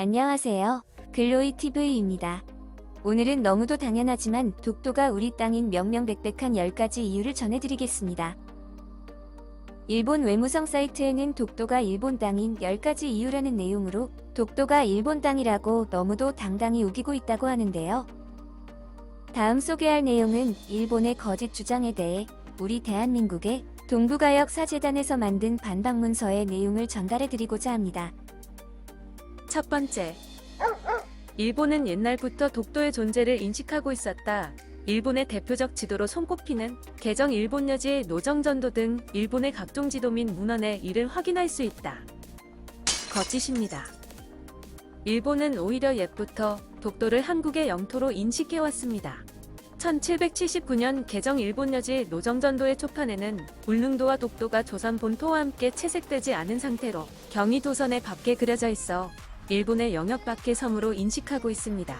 안녕하세요. 글로이TV입니다. 오늘은 너무도 당연하지만 독도가 우리 땅인 명명백백한 10가지 이유를 전해드리겠습니다. 일본 외무성 사이트에는 독도가 일본 땅인 10가지 이유라는 내용으로 독도가 일본 땅이라고 너무도 당당히 우기고 있다고 하는데요. 다음 소개할 내용은 일본의 거짓 주장에 대해 우리 대한민국의 동북아역 사재단에서 만든 반박문서의 내용을 전달해드리고자 합니다. 첫 번째, 일본은 옛날부터 독도의 존재를 인식하고 있었다. 일본의 대표적 지도로 손꼽히는 개정 일본여지 노정전도 등 일본의 각종 지도 및 문헌에 이를 확인할 수 있다. 거짓입니다. 일본은 오히려 옛부터 독도를 한국의 영토로 인식해왔습니다. 1779년 개정 일본여지 노정전도의 초판에는 울릉도와 독도가 조선 본토와 함께 채색되지 않은 상태로 경의도선에 밖에 그려져 있어 일본의 영역 밖의 섬으로 인식하고 있습니다.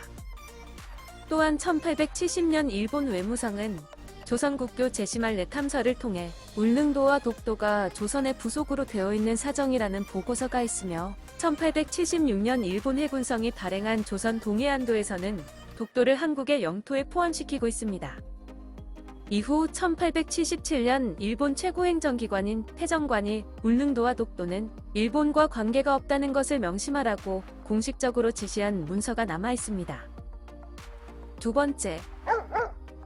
또한 1870년 일본 외무성은 조선국교 제시말레 탐서를 통해 울릉도와 독도가 조선의 부속으로 되어 있는 사정이라는 보고서가 있으며 1876년 일본 해군성이 발행한 조선 동해안도에서는 독도를 한국의 영토에 포함시키고 있습니다. 이후 1877년 일본 최고행정기관인 태정관이 울릉도와 독도는 일본과 관계가 없다는 것을 명심하라고 공식적으로 지시한 문서가 남아있습니다. 두 번째,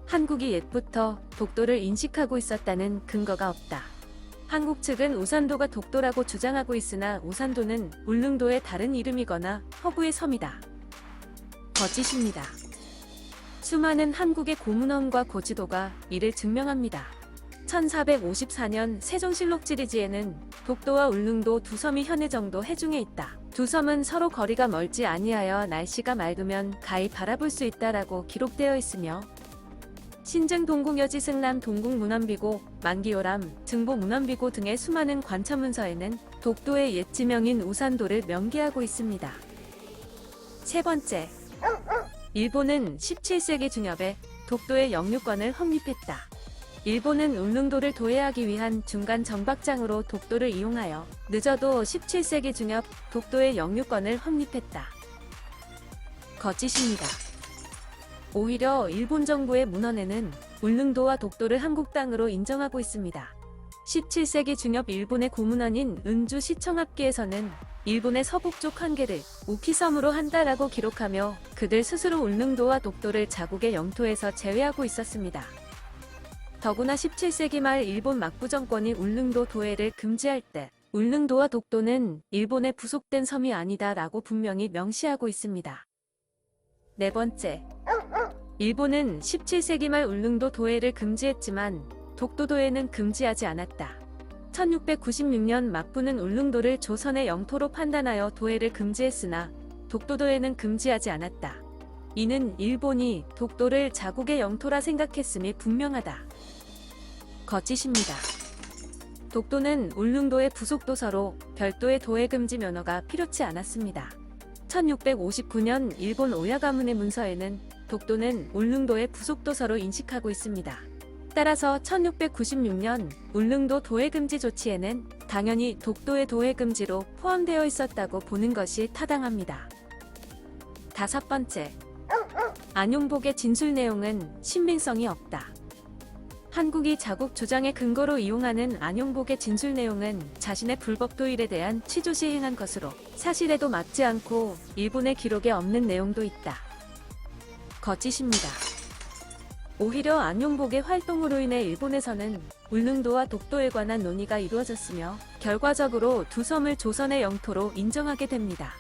한국이 옛부터 독도를 인식하고 있었다는 근거가 없다. 한국 측은 오산도가 독도라고 주장하고 있으나 오산도는 울릉도의 다른 이름이거나 허브의 섬이다. 거짓입니다. 수많은 한국의 고문헌과 고지도가 이를 증명합니다. 1454년 세종실록 지리지에는 독도와 울릉도 두 섬이 현해 정도 해중에 있다. 두 섬은 서로 거리가 멀지 아니하여 날씨가 맑으면 가히 바라볼 수 있다라고 기록되어 있으며 신증 동궁여지 승남 동궁 문헌비고 만기요람 증보 문헌비고 등의 수많은 관처문서에는 독도의 옛 지명인 우산도를 명기하고 있습니다. 세 번째, 일본은 17세기 중엽에 독도의 영유권을 확립했다. 일본은 울릉도를 도해하기 위한 중간 정박장으로 독도를 이용하여 늦어도 17세기 중엽 독도의 영유권을 확립했다. 거짓입니다. 오히려 일본 정부의 문헌에는 울릉도와 독도를 한국 땅으로 인정하고 있습니다. 17세기 중엽 일본의 고문헌인 은주 시청합기에서는 일본의 서북쪽 한계를 우키섬으로 한다라고 기록하며 그들 스스로 울릉도와 독도를 자국의 영토에서 제외하고 있었습니다. 더구나 17세기 말 일본 막부 정권이 울릉도 도해를 금지할 때 울릉도와 독도는 일본에 부속된 섬이 아니다라고 분명히 명시하고 있습니다. 네 번째, 일본은 17세기 말 울릉도 도해를 금지했지만 독도 도해는 금지하지 않았다. 1696년 막부는 울릉도를 조선의 영토로 판단하여 도해를 금지했으나 독도 도해는 금지하지 않았다. 이는 일본이 독도를 자국의 영토라 생각했음이 분명하다. 거짓입니다. 독도는 울릉도의 부속도서로 별도의 도해 금지 면허가 필요치 않았습니다. 1659년 일본 오야가문의 문서에는 독도는 울릉도의 부속도서로 인식하고 있습니다. 따라서 1696년 울릉도 도해금지 조치에는 당연히 독도의 도해금지로 포함되어 있었다고 보는 것이 타당합니다. 다섯 번째, 안용복의 진술 내용은 신빙성이 없다. 한국이 자국 주장의 근거로 이용하는 안용복의 진술 내용은 자신의 불법 도일에 대한 취조시 행한 것으로 사실에도 맞지 않고 일본의 기록에 없는 내용도 있다. 거짓입니다. 오히려 안용복의 활동으로 인해 일본에서는 울릉도와 독도에 관한 논의가 이루어졌으며 결과적으로 두 섬을 조선의 영토로 인정하게 됩니다.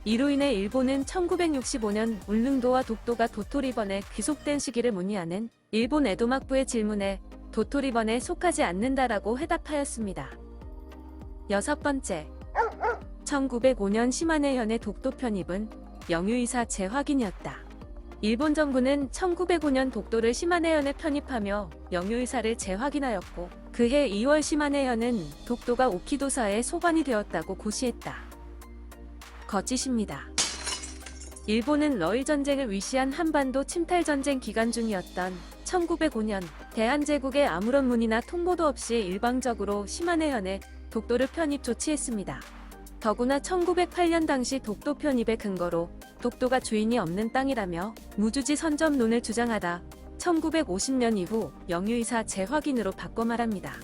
이로 인해 일본은 1965년 울릉도와 독도가 도토리번에 귀속된 시기를 문의하는 일본 에도막부의 질문에 도토리번에 속하지 않는다라고 회답하였습니다. 여섯 번째, 1905년 시마네현의 독도 편입은 영유이사 재확인이었다. 일본 정부는 1905년 독도를 시마네현에 편입하며 영유이사를 재확인하였고 그해 2월 시마네현은 독도가 오키도사에 소관이 되었다고 고시했다. 거짓입니다. 일본은 러일전쟁을 위시한 한반도 침탈전쟁 기간 중이었던 1905년 대한제국에 아무런 문의나 통보도 없이 일방적으로 시마네현에 독도를 편입 조치했습니다. 더구나 1908년 당시 독도 편입의 근거로 독도가 주인이 없는 땅이라며 무주지 선점론을 주장하다 1950년 이후 영유이사 재확인으로 바꿔 말합니다.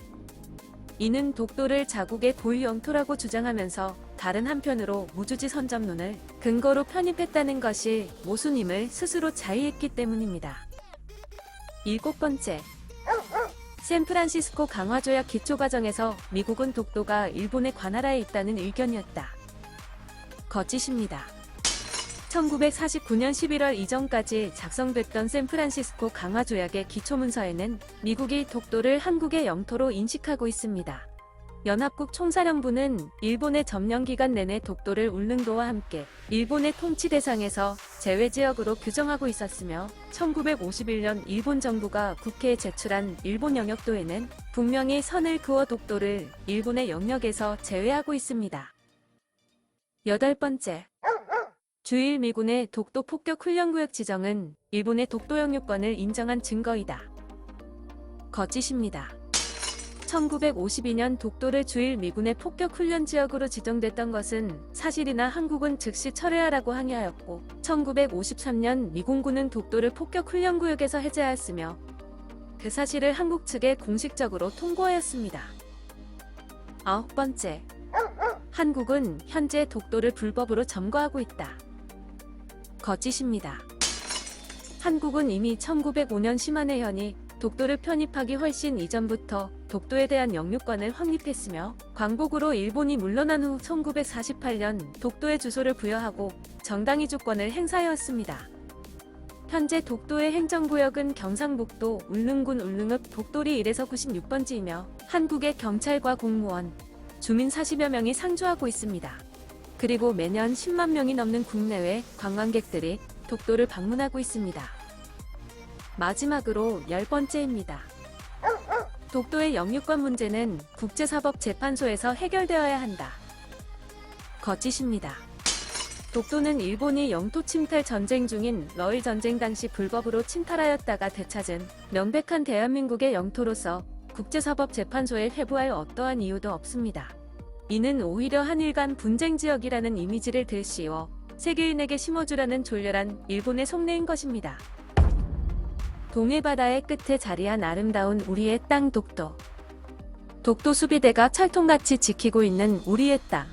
이는 독도를 자국의 고유 영토라고 주장하면서 다른 한편으로 무주지 선점론을 근거로 편입했다는 것이 모순임을 스스로 자의했기 때문입니다. 7번째, 샌프란시스코 강화조약 기초과정에서 미국은 독도가 일본의 관할하에 있다는 의견이었다. 거짓입니다. 1949년 11월 이전까지 작성됐던 샌프란시스코 강화조약의 기초문서에는 미국이 독도를 한국의 영토로 인식하고 있습니다. 연합국 총사령부는 일본의 점령 기간 내내 독도를 울릉도와 함께 일본의 통치 대상에서 제외지역으로 규정하고 있었으며 1951년 일본 정부가 국회에 제출한 일본 영역도에는 분명히 선을 그어 독도를 일본의 영역에서 제외하고 있습니다. 8번째, 주일 미군의 독도 폭격 훈련구역 지정은 일본의 독도 영유권을 인정한 증거이다. 거짓입니다. 1952년 독도를 주일 미군의 폭격 훈련 지역으로 지정됐던 것은 사실이나 한국은 즉시 철회하라고 항의하였고 1953년 미군군은 독도를 폭격 훈련 구역에서 해제하였으며 그 사실을 한국 측에 공식적으로 통보하였습니다. 9번째, 한국은 현재 독도를 불법으로 점거하고 있다. 거짓입니다. 한국은 이미 1905년 심한해현이 독도를 편입하기 훨씬 이전부터 독도에 대한 영유권을 확립했으며 광복으로 일본이 물러난 후 1948년 독도에 주소를 부여하고 정당히 주권을 행사하였습니다. 현재 독도의 행정구역은 경상북도 울릉군 울릉읍 독도리 1에서 96번지이며 한국의 경찰과 공무원, 주민 40여 명이 상주하고 있습니다. 그리고 매년 10만 명이 넘는 국내외 관광객들이 독도를 방문하고 있습니다. 마지막으로 10번째입니다. 독도의 영유권 문제는 국제사법재판소에서 해결되어야 한다. 거짓입니다. 독도는 일본이 영토 침탈 전쟁 중인 러일 전쟁 당시 불법으로 침탈하였다가 되찾은 명백한 대한민국의 영토로서 국제사법재판소에 회부할 어떠한 이유도 없습니다. 이는 오히려 한일 간 분쟁 지역이라는 이미지를 들씌워 세계인에게 심어주라는 졸렬한 일본의 속내인 것입니다. 동해바다의 끝에 자리한 아름다운 우리의 땅 독도. 독도 수비대가 철통같이 지키고 있는 우리의 땅.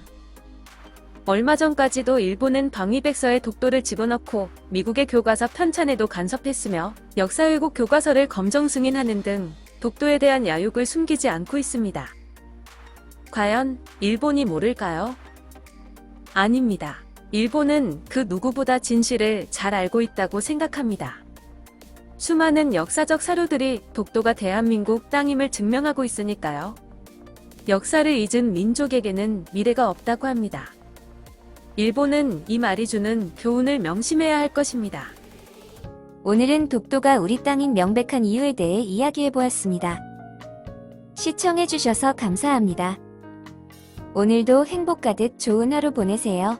얼마 전까지도 일본은 방위백서에 독도를 집어넣고 미국의 교과서 편찬에도 간섭했으며 역사 왜곡 교과서를 검정 승인하는 등 독도에 대한 야욕을 숨기지 않고 있습니다. 과연 일본이 모를까요? 아닙니다. 일본은 그 누구보다 진실을 잘 알고 있다고 생각합니다. 수많은 역사적 사료들이 독도가 대한민국 땅임을 증명하고 있으니까요. 역사를 잊은 민족에게는 미래가 없다고 합니다. 일본은 이 말이 주는 교훈을 명심해야 할 것입니다. 오늘은 독도가 우리 땅인 명백한 이유에 대해 이야기해보았습니다. 시청해주셔서 감사합니다. 오늘도 행복 가득 좋은 하루 보내세요.